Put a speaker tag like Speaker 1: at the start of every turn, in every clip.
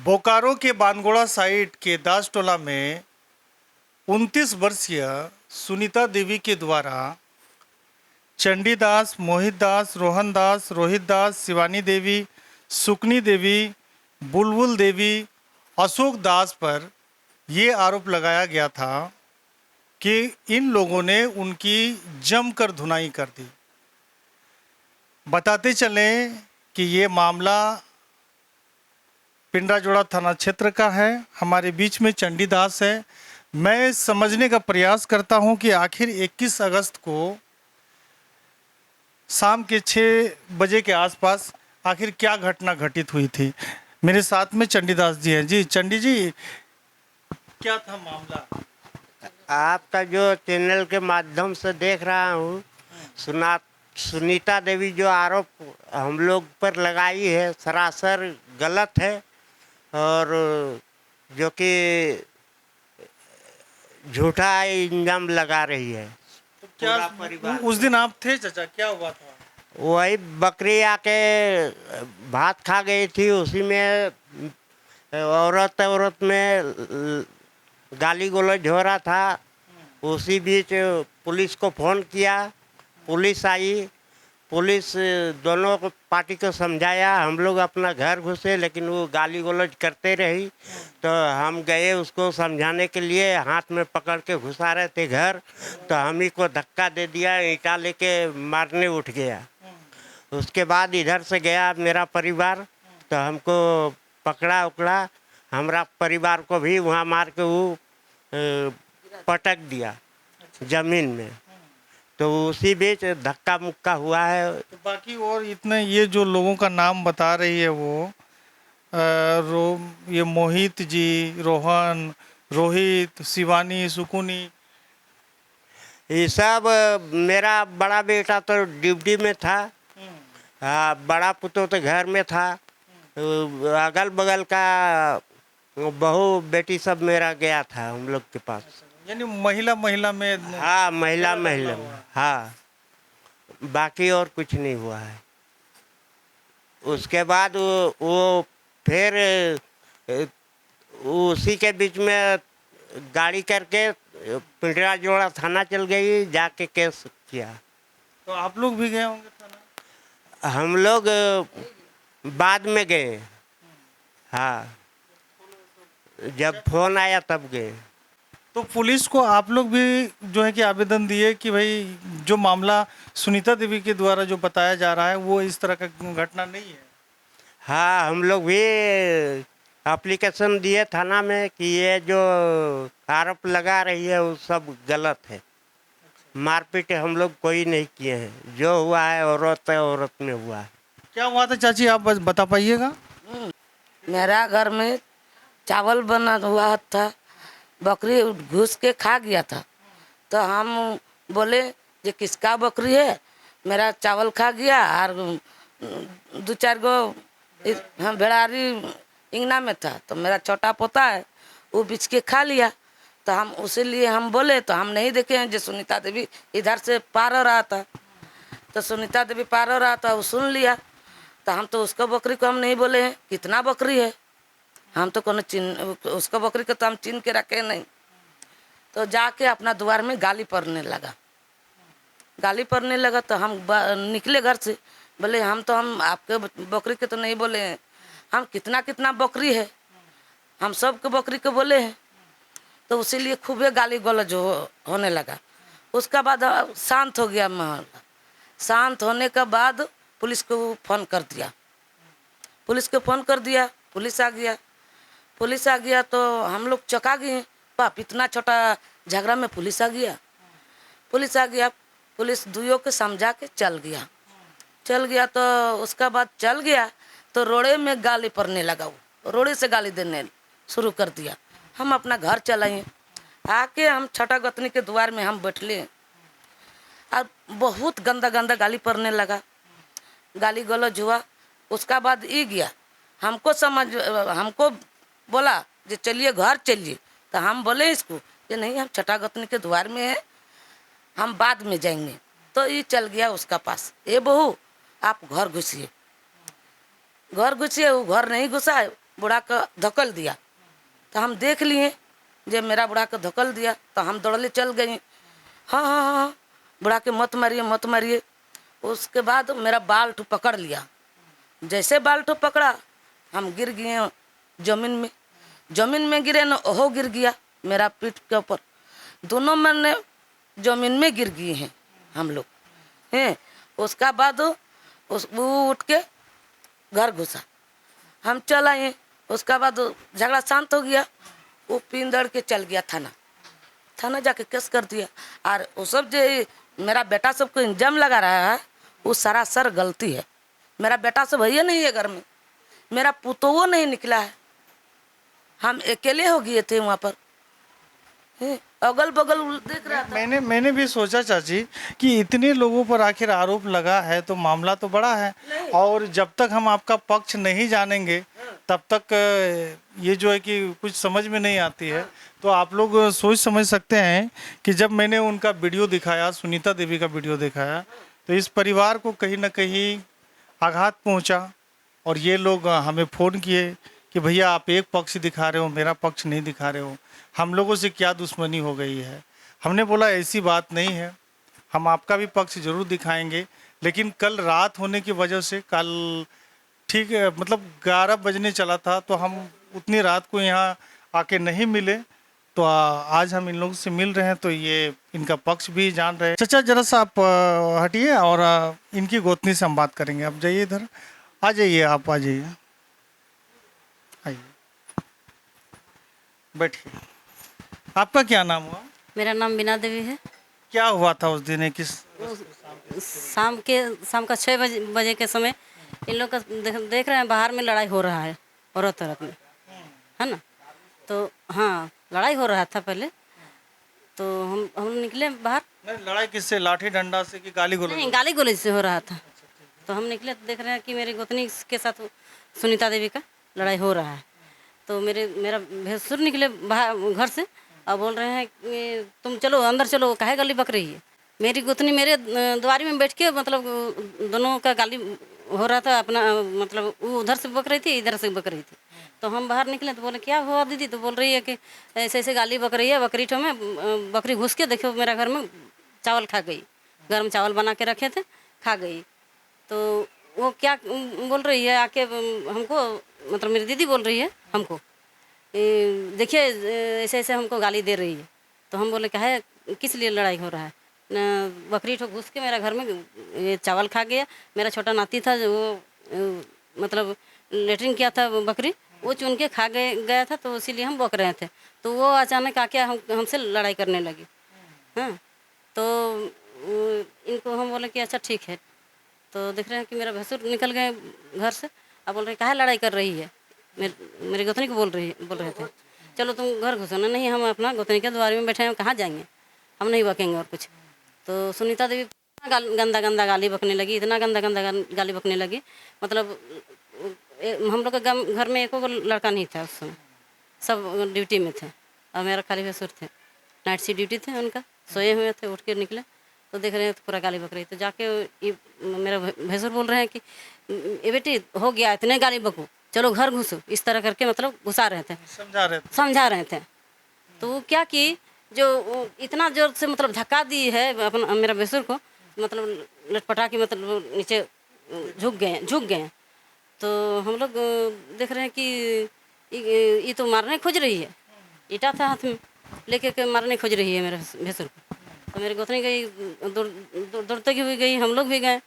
Speaker 1: बोकारो के बानगोड़ा साइट के दासटोला में 29 वर्षीय सुनीता देवी के द्वारा चंडीदास, मोहित दास, रोहन दास, रोहित दास, शिवानी देवी, सुकनी देवी, बुलबुल देवी, अशोक दास पर ये आरोप लगाया गया था कि इन लोगों ने उनकी जमकर धुनाई कर दी। बताते चलें कि ये मामला पिंडराजोड़ा थाना क्षेत्र का है। हमारे बीच में चंडीदास है। मैं समझने का प्रयास करता हूं कि आखिर 21 अगस्त को शाम के 6 बजे के आसपास आखिर क्या घटना घटित हुई थी। मेरे साथ में चंडीदास जी हैं। जी चंडी जी, क्या था मामला?
Speaker 2: आपका जो चैनल के माध्यम से देख रहा हूँ, सुनीता देवी जो आरोप हम लोग पर लगाई है सरासर गलत है और जो कि झूठा इल्जाम लगा रही है।
Speaker 1: तो क्या उस दिन आप थे चाचा? क्या हुआ था?
Speaker 2: वही बकरी आके भात खा गई थी, उसी में औरत में गाली गलौज हो रहा था। उसी बीच पुलिस को फ़ोन किया, पुलिस आई, पुलिस दोनों को पार्टी को समझाया। हम लोग अपना घर घुसे लेकिन वो गाली गलौज करते रही, तो हम गए उसको समझाने के लिए। हाथ में पकड़ के घुसा रहे थे घर, तो हम ही को धक्का दे दिया, ईंटा लेके मारने उठ गया। उसके बाद इधर से गया मेरा परिवार, तो हमको पकड़ा उकड़ा, हमारा परिवार को भी वहाँ मार के वो पटक दिया जमीन में। तो उसी बीच धक्का मुक्का हुआ है।
Speaker 1: तो बाकी और इतने ये जो लोगों का नाम बता रही है वो ये मोहित जी, रोहन, रोहित, शिवानी, सुकुनी,
Speaker 2: ये सब मेरा बड़ा बेटा तो ड्यूटी में था, हाँ, बड़ा पुतो तो घर में था। अगल बगल का बहू बेटी सब मेरा गया था हम लोग के पास।
Speaker 1: यानी महिला महिला में?
Speaker 2: हाँ, महिला में, हाँ, बाकी और कुछ नहीं हुआ है। उसके बाद वो फिर उसी के बीच में गाड़ी करके पिंडराजोड़ा थाना चल गई, जाके केस किया।
Speaker 1: तो आप लोग भी गए होंगे थाना?
Speaker 2: हम लोग बाद में गए, हाँ, जब फोन आया तब गए।
Speaker 1: तो पुलिस को आप लोग भी जो है कि आवेदन दिए कि भाई जो मामला सुनीता देवी के द्वारा जो बताया जा रहा है वो इस तरह का घटना नहीं है?
Speaker 2: हाँ, हम लोग भी एप्लीकेशन दिए थाना में कि ये जो आरोप लगा रही है वो सब गलत है। मारपीट हम लोग कोई नहीं किए हैं, जो हुआ है औरत में हुआ है।
Speaker 1: क्या हुआ था चाची, आप बस बता पाइएगा?
Speaker 3: मेरा घर में चावल बना हुआ था, बकरी घुस के खा गया था। तो हम बोले ये किसका बकरी है, मेरा चावल खा गया और 2-4 गो हम भेड़ारी इंगना में था, तो मेरा छोटा पोता है वो बिछ के खा लिया। तो हम उसी लिए हम बोले, तो हम नहीं देखे हैं जो सुनीता देवी इधर से पार हो रहा था, तो सुनीता देवी पार हो रहा था, वो सुन लिया। तो हम तो उसका बकरी को हम नहीं बोले हैं कितना बकरी है, हम तो कोनो उसका बकरी को तो हम चिन्ह के रखे नहीं। तो जाके अपना द्वार में गाली पड़ने लगा। तो हम निकले घर से, बोले हम आपके बकरी के तो नहीं बोले हैं, हम कितना बकरी है, हम सबके बकरी को बोले हैं। तो उसीलिए खूबे गाली गलौज होने लगा। उसका बाद शांत हो गया माहौल। शांत होने के बाद पुलिस को फ़ोन कर दिया, पुलिस आ गया तो हम लोग चौंका गए, बाप इतना छोटा झगड़ा में पुलिस आ गया। पुलिस दुइयों के समझा के चल गया। तो उसका बाद चल गया तो रोड़े में गाली पड़ने लगा, वो रोड़े से गाली देने शुरू कर दिया। हम अपना घर चलाए, आके हम छठा गतनी के द्वार में हम बैठले और बहुत गंदा गाली पड़ने लगा, गाली गलौज हुआ। उसका बाद ये गया, हमको बोला जो चलिए घर चलिए। तो हम बोले इसको कि नहीं, हम छठा गतनी के द्वार में है, हम बाद में जाएंगे। तो ये चल गया उसका पास, ये बहू आप घर घुसिए। वो घर नहीं घुसा, बुढ़ा का धकल दिया। तो हम देख लिए जब मेरा बुढ़ा को धकल दिया तो हम दौड़ले चल गए। हाँ हाँ हाँ हाँ, बुढ़ा के मत मारिए मत मारिए। उसके बाद मेरा बाल ठो पकड़ लिया। जैसे बाल ठो पकड़ा हम गिर गए जमीन में। जमीन में गिरे न ओहो गिर गया मेरा पीठ के ऊपर। दोनों मैंने जमीन में गिर गए हैं हम लोग हैं। उसका बाद वो उठ के घर घुसा, हम चल आए। उसका बाद झगड़ा शांत हो गया। वो पिंदड़ के चल गया थाना जाके केस कर दिया। और वो सब जो मेरा बेटा सबको इंजाम लगा रहा है वो सरासर गलती है। मेरा बेटा सब है नहीं है घर में, मेरा पुतों नहीं निकला है। हम अकेले हो गए थे वहाँ पर, अगल बगल देख रहा था।
Speaker 1: मैंने भी सोचा चाची कि इतने लोगों पर आखिर आरोप लगा है तो मामला तो बड़ा है, और जब तक हम आपका पक्ष नहीं जानेंगे तब तक ये जो है कि कुछ समझ में नहीं आती है। तो आप लोग सोच समझ सकते हैं कि जब मैंने उनका वीडियो दिखाया, सुनीता देवी का वीडियो दिखाया, तो इस परिवार को कहीं ना कहीं आघात पहुंचा। और ये लोग हमें फ़ोन किए कि भैया आप एक पक्ष दिखा रहे हो, मेरा पक्ष नहीं दिखा रहे हो, हम लोगों से क्या दुश्मनी हो गई है। हमने बोला ऐसी बात नहीं है, हम आपका भी पक्ष ज़रूर दिखाएंगे, लेकिन कल रात होने की वजह से कल ठीक है मतलब 11 बजने चला था तो हम उतनी रात को यहाँ आके नहीं मिले। तो आज हम इन लोगों से मिल रहे हैं तो ये इनका पक्ष भी जान रहे हैं। चाचा जरा सा आप हटिए और इनकी गोतनी से हम बात करेंगे। आप जाइए इधर, आ जाइए, आप आ जाइए, आइए बैठिए। आपका क्या नाम हुआ?
Speaker 4: मेरा नाम बीना देवी है।
Speaker 1: क्या हुआ था उस दिन? किस
Speaker 4: शाम का 6 बजे के समय इन लोग का देख रहे हैं बाहर में लड़ाई हो रहा है औरत में, है ना। तो हाँ लड़ाई हो रहा था पहले, तो हम निकले बाहर।
Speaker 1: नहीं, लड़ाई किससे? लाठी डंडा से कि गाली गलौज?
Speaker 4: नहीं, गाली गलौज से हो रहा था। तो हम निकले तो देख रहे हैं कि मेरी गोतनी के साथ सुनीता देवी का लड़ाई हो रहा है। तो मेरा भैंसुर निकले बाहर घर से और बोल रहे हैं कि तुम चलो अंदर चलो, काहे गाली बक रही है। मेरी गोतनी मेरे द्वारी में बैठ के मतलब दोनों का गाली हो रहा था अपना, मतलब वो उधर से बक रही थी, इधर से बक रही थी। तो हम बाहर निकले तो बोले क्या हुआ दीदी? तो बोल रही है कि ऐसे ऐसे गाली बक रही है। बकरी ठो में बकरी घुस के देखो मेरा घर में चावल खा गई, गर्म चावल बना के रखे थे, खा गई। तो वो क्या बोल रही है आके हमको, मतलब मेरी दीदी बोल रही है हमको, देखिए ऐसे ऐसे हमको गाली दे रही है। तो हम बोले क्या है, किस लिए लड़ाई हो रहा है? बकरी ठो घुस के मेरा घर में ये चावल खा गया। मेरा छोटा नाती था वो मतलब लेटरिन किया था बकरी, वो चुन के खा गया था, तो इसीलिए हम बक रहे थे। तो वो अचानक आके हमसे लड़ाई करने लगी। हाँ, तो इनको हम बोले कि अच्छा ठीक है। तो देख रहे हैं कि मेरा भैंसुर निकल गए घर से। अब बोल रहे काहे लड़ाई कर रही है, मेरी गोतनी को बोल रहे थे चलो तुम घर घुसो ना। नहीं, हम अपना गोतनी के द्वार में बैठे हैं, कहाँ जाएंगे, हम नहीं बकेंगे और कुछ। तो सुनीता देवी गंदा गंदा गाली बकने लगी, इतना गंदा गंदा गाली बकने लगी। मतलब हम लोग के घर में एको लड़का नहीं था उस समय, सब ड्यूटी में थे और मेरा खाली भैंसुर थे, नाइट सी ड्यूटी थे उनका, सोए हुए थे। उठ के निकले तो देख रहे हैं तो पूरा गाली बक रही। तो जाके मेरा भैंसुर बोल रहे हैं कि ये बेटी हो गया, इतने गाली बको, चलो घर घुसो। इस तरह करके मतलब घुसा रहे थे, समझा रहे थे। तो वो क्या कि जो इतना जोर से मतलब धक्का दी है अपना मेरा भैंसुर को, मतलब लटपटा के मतलब नीचे झुक गए। तो हम लोग देख रहे हैं कि ये तो मारने खोज रही है, ईटा था हाथ में लेके के मारने खोज रही है मेरे भैंसुर को। तो मेरी गोतनी गई, दौड़ते हुए गई, हम लोग भी गए।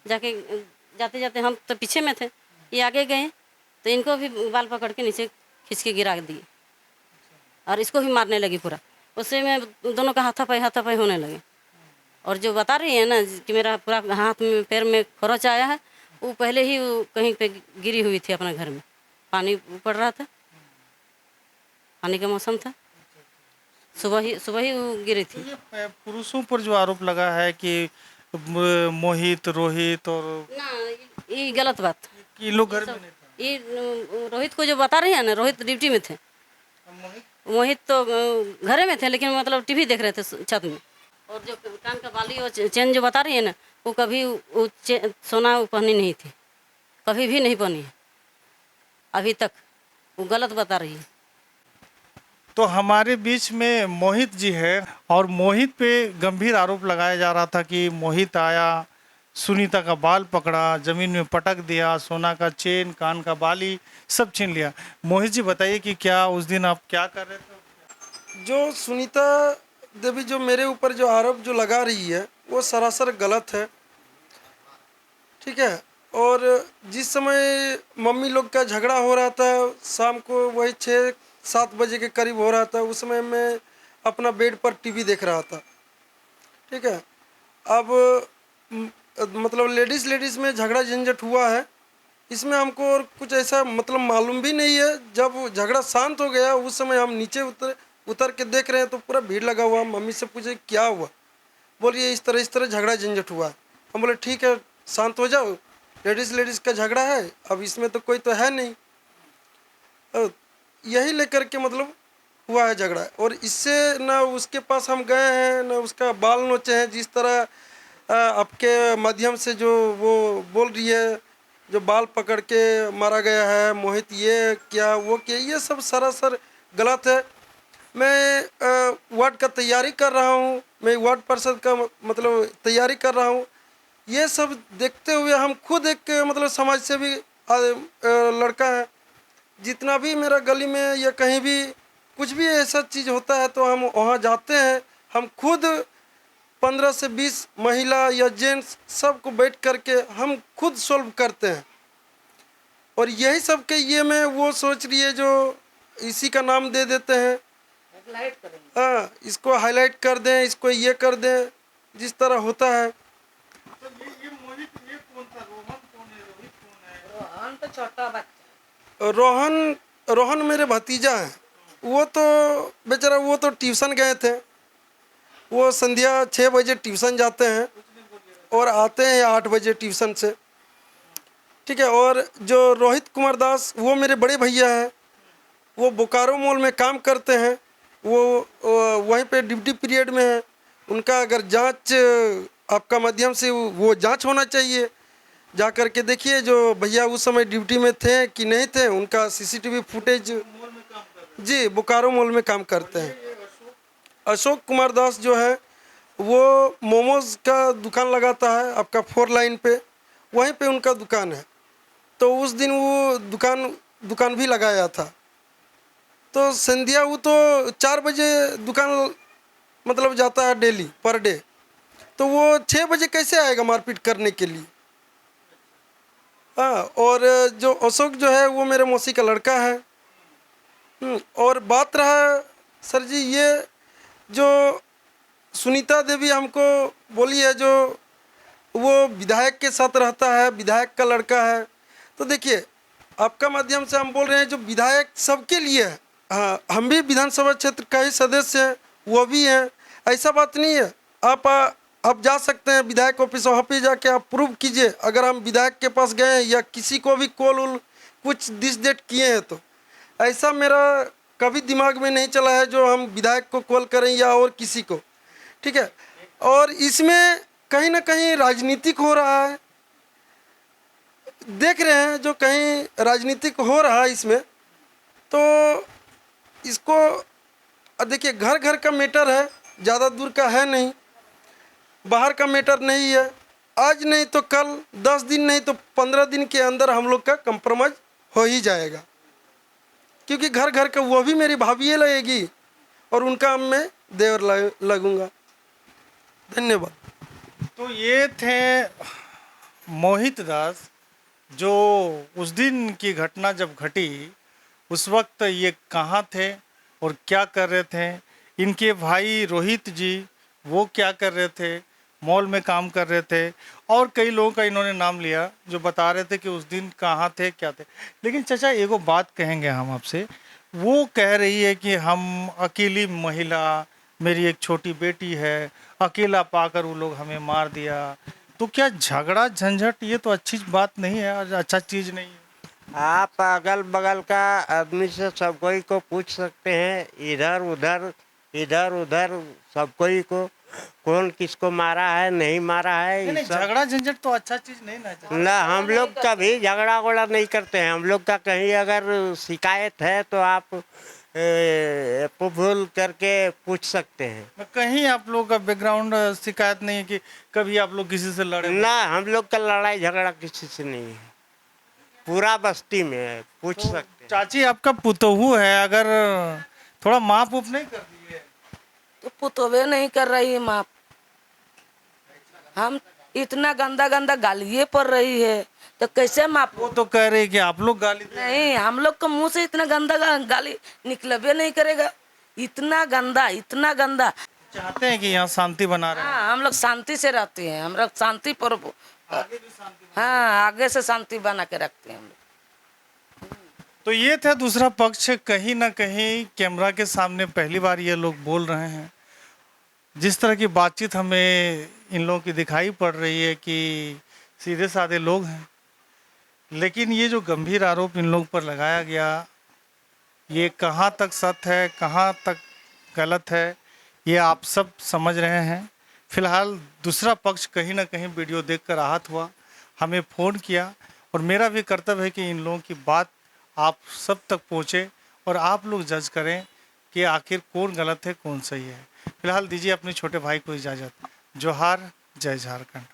Speaker 4: जाते जाते हम तो पीछे में थे, ये आगे गए तो इनको भी बाल पकड़ के नीचे खींच के गिरा दिए और इसको भी मारने लगी पूरा। उससे में दोनों का हाथापाई होने लगे। और जो बता रही है ना कि मेरा पूरा हाथ में पैर में खरोच आया है, वो पहले ही वो कहीं पे गिरी हुई थी अपने घर में, पानी पड़ रहा था, पानी का मौसम था, सुबह ही वो गिरी थी।
Speaker 1: पुरुषों पर जो आरोप लगा है कि मोहित, रोहित और
Speaker 4: ना, ये गलत बात।
Speaker 1: कि लोग घर में नहीं थे।
Speaker 4: ये रोहित को जो बता रही है ना, रोहित ड्यूटी में थे, मोहित तो घरे में थे, लेकिन मतलब टीवी देख रहे थे छत में। और जो कान का बाली और चेन जो बता रही है ना, वो कभी वो सोना वो पहनी नहीं थी, कभी भी नहीं पहनी है अभी तक। वो गलत बता रही है।
Speaker 1: तो हमारे बीच में मोहित जी है और मोहित पे गंभीर आरोप लगाया जा रहा था कि मोहित आया, सुनीता का बाल पकड़ा, जमीन में पटक दिया, सोना का चेन, कान का बाली सब छीन लिया। मोहित जी बताइए कि क्या उस दिन आप क्या कर रहे थे?
Speaker 5: जो सुनीता देवी जो मेरे ऊपर जो आरोप जो लगा रही है वो सरासर गलत है, ठीक है। और जिस समय मम्मी लोग का झगड़ा हो रहा था, शाम को वही 6-7 बजे के करीब हो रहा था, उस समय मैं अपना बेड पर टीवी देख रहा था, ठीक है। अब मतलब लेडीज़ में झगड़ा झंझट हुआ है, इसमें हमको और कुछ ऐसा मतलब मालूम भी नहीं है। जब झगड़ा शांत हो गया उस समय हम नीचे उतर के देख रहे हैं तो पूरा भीड़ लगा हुआ। मम्मी से पूछे क्या हुआ, बोलिए इस तरह झगड़ा झंझट हुआ। हम बोले ठीक है शांत हो जाओ, लेडीज़ का झगड़ा है, अब इसमें तो कोई तो है नहीं। यही लेकर के मतलब हुआ है झगड़ा। और इससे ना उसके पास हम गए हैं ना उसका बाल नोचे हैं, जिस तरह आपके माध्यम से जो वो बोल रही है, जो बाल पकड़ के मारा गया है मोहित, ये क्या वो क्या, ये सब सरासर गलत है। मैं वार्ड का तैयारी कर रहा हूँ, मैं वार्ड पार्षद का मतलब तैयारी कर रहा हूँ। ये सब देखते हुए हम खुद एक मतलब समाज सेवी लड़का है, जितना भी मेरा गली में या कहीं भी कुछ भी ऐसा चीज़ होता है तो हम वहाँ जाते हैं। हम खुद 15 से 20 महिला या जेंट्स सबको बैठ करके हम खुद सॉल्व करते हैं। और यही सब के ये में वो सोच रही है जो इसी का नाम दे देते हैं, हाँ इसको हाईलाइट कर दें, इसको ये कर दें, जिस तरह होता है।
Speaker 1: तो ये मोहित ये कौन था? रोहन कौन है? रोहित कौन है?
Speaker 3: रोहन तो छोटा बच्चा।
Speaker 5: रोहन मेरे भतीजा हैं। वो तो बेचारा वो तो ट्यूशन गए थे, वो संध्या 6 बजे ट्यूशन जाते हैं और आते हैं 8 बजे ट्यूशन से, ठीक है। और जो रोहित कुमार दास वो मेरे बड़े भैया हैं, वो बोकारो मॉल में काम करते हैं, वो वहीं पे ड्यूटी पीरियड में है। उनका अगर जांच आपका माध्यम से वो जांच होना चाहिए, जा कर के देखिए जो भैया उस समय ड्यूटी में थे कि नहीं थे, उनका सीसीटीवी फुटेज। जी बोकारो मॉल में काम करते हैं। अशोक कुमार दास जो है वो मोमोज का दुकान लगाता है आपका 4 लाइन पे, वहीं पे उनका दुकान है। तो उस दिन वो दुकान भी लगाया था। तो संध्या वो तो 4 बजे दुकान मतलब जाता है डेली पर डे, तो वो 6 बजे कैसे आएगा मारपीट करने के लिए? हाँ। और जो अशोक जो है वो मेरे मौसी का लड़का है। और बात रहा सर जी ये जो सुनीता देवी हमको बोली है, जो वो विधायक के साथ रहता है, विधायक का लड़का है, तो देखिए आपका माध्यम से हम बोल रहे हैं जो विधायक सबके लिए है। हाँ हम भी विधानसभा क्षेत्र का ही सदस्य हैं, वो भी हैं, ऐसा बात नहीं है। आप जा सकते हैं विधायक ऑफिस, वहाँ पे जाके आप प्रूव कीजिए। अगर हम विधायक के पास गए या किसी को भी कॉल कुछ दिस डेट किए हैं, तो ऐसा मेरा कभी दिमाग में नहीं चला है जो हम विधायक को कॉल करें या और किसी को, ठीक है। और इसमें कहीं ना कहीं राजनीतिक हो रहा है, देख रहे हैं जो कहीं राजनीतिक हो रहा है इसमें। तो इसको देखिए घर घर का मैटर है, ज़्यादा दूर का है नहीं, बाहर का मैटर नहीं है। आज नहीं तो कल, 10 दिन नहीं तो 15 दिन के अंदर हम लोग का कंप्रोमाइज हो ही जाएगा, क्योंकि घर घर का वो भी मेरी भाभी लगेगी और उनका मैं देवर लगूंगा। धन्यवाद।
Speaker 1: तो ये थे मोहित दास, जो उस दिन की घटना जब घटी उस वक्त ये कहाँ थे और क्या कर रहे थे। इनके भाई रोहित जी वो क्या कर रहे थे, मॉल में काम कर रहे थे, और कई लोगों का इन्होंने नाम लिया जो बता रहे थे कि उस दिन कहाँ थे क्या थे। लेकिन चाचा एगो बात कहेंगे हम आपसे, वो कह रही है कि हम अकेली महिला, मेरी एक छोटी बेटी है, अकेला पाकर वो लोग हमें मार दिया। तो क्या झगड़ा झंझट ये तो अच्छी बात नहीं है और अच्छा चीज़ नहीं है?
Speaker 2: आप अगल बगल का आदमी से सब कोई को पूछ सकते हैं, इधर उधर सब कोई को कौन किसको मारा है नहीं मारा है
Speaker 1: नहीं
Speaker 2: ये
Speaker 1: नहीं,
Speaker 2: सब।
Speaker 1: झगड़ा झंझट तो अच्छा चीज नहीं ना।
Speaker 2: ना, हम लोग कभी झगड़ा वगड़ा नहीं करते हैं। हम लोग का कहीं अगर शिकायत है तो आप अप्रूवल करके पूछ सकते हैं।
Speaker 1: कहीं आप लोग का बैकग्राउंड शिकायत नहीं है कि कभी आप लोग किसी से लड़े हो?
Speaker 2: ना, हम लोग का लड़ाई झगड़ा किसी से नहीं है, पूरा बस्ती में है, पूछ
Speaker 1: तो
Speaker 2: सकते हैं।
Speaker 1: चाची आपका पुतोहू है, अगर थोड़ा माप उप नहीं कर दिए?
Speaker 3: तो पुतोबे नहीं कर रही है माँ। हम इतना गंदा गंदा गालिए पड़ रही है तो कैसे माप?
Speaker 1: वो तो कह रहे कि आप लोग गाली दे।
Speaker 3: नहीं, हम लोग के मुंह से इतना गंदा गाली निकलबे नहीं करेगा। इतना गंदा, इतना गंदा।
Speaker 1: चाहते हैं कि यहाँ शांति बना रहे।
Speaker 3: हाँ, हम लोग शांति से रहते हैं। हम लोग शांति पर, हाँ, आगे से शांति बना के रखते हैं हम लोग।
Speaker 1: तो ये था दूसरा पक्ष। कहीं ना कहीं कैमरा के सामने पहली बार ये लोग बोल रहे हैं। जिस तरह की बातचीत हमें इन लोगों की दिखाई पड़ रही है कि सीधे साधे लोग हैं, लेकिन ये जो गंभीर आरोप इन लोग पर लगाया गया, ये कहाँ तक सत्य है, कहाँ तक गलत है, ये आप सब समझ रहे हैं। फिलहाल दूसरा पक्ष कहीं ना कहीं वीडियो देखकर आहत हुआ, हमें फ़ोन किया, और मेरा भी कर्तव्य है कि इन लोगों की बात आप सब तक पहुँचे और आप लोग जज करें कि आखिर कौन गलत है कौन सही है। फिलहाल दीजिए अपने छोटे भाई को इजाज़त। जोहार, जय झारखंड।